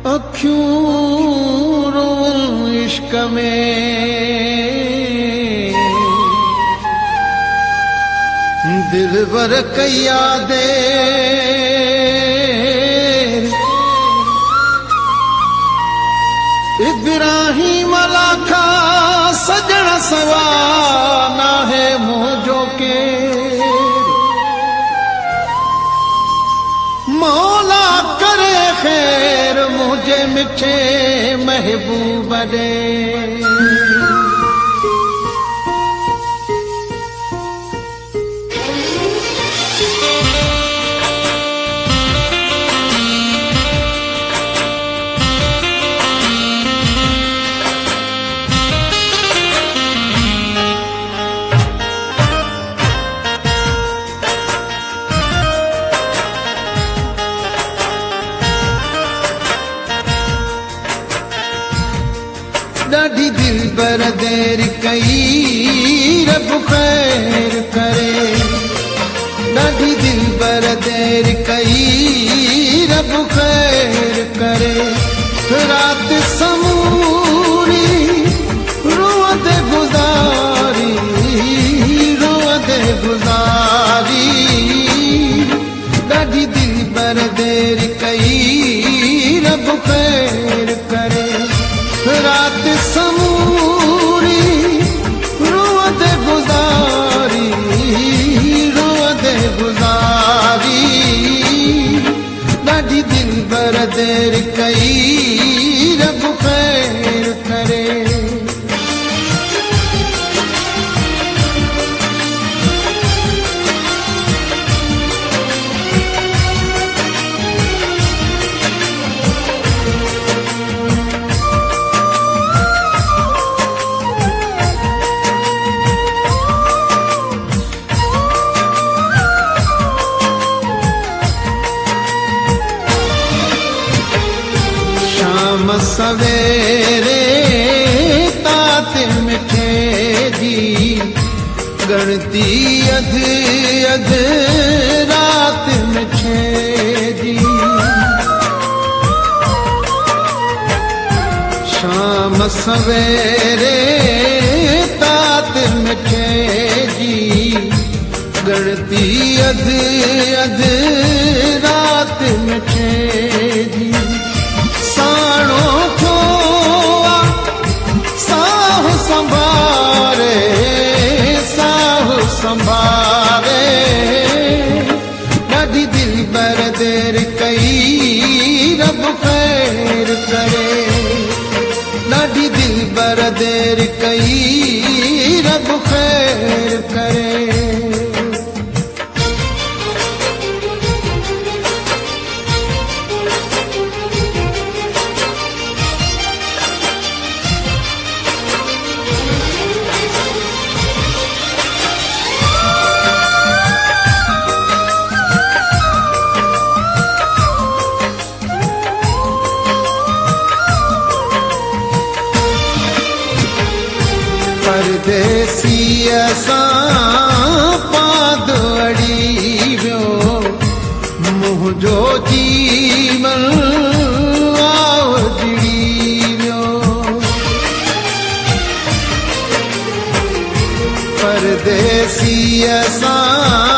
अखियूं रोऊं इश्क में, दिलबर कया दे इब्राहिम लाखा सजण सवा ना है मुझो के, मौला करे खैर मुझे मिठे महबूब दे। ॾाढी दिल पर देर कई रब खैर करे, ॾाढी दिल पर देर कई रब खैर करे, रात समूरी रोअदे गुज़ारी, रोअदे गुज़ारी, ॾाढी दिल पर देर कई रब खैर करे, रात समूरी रोअदे गुज़ारी, रोअदे गुज़ारी, ॾाढी दिल बर देर कई रब खैर करे। सवेरे तात मिठे जी गणती अध अध रात मिठे जी, शाम सवेरे तात मिठे जी गणती अध अध रात मिठे जी, साणो थो साहु संभारे, साहु संभारे, ॾाढी दिल पर देर कई रब खैर करे, ॾाढी दिल पर देर कई रब खैर करे। परदेसी असां पाद अड़ी वियो, मुंहिंजो जीवन आवड़ी वियो, परदेसी असां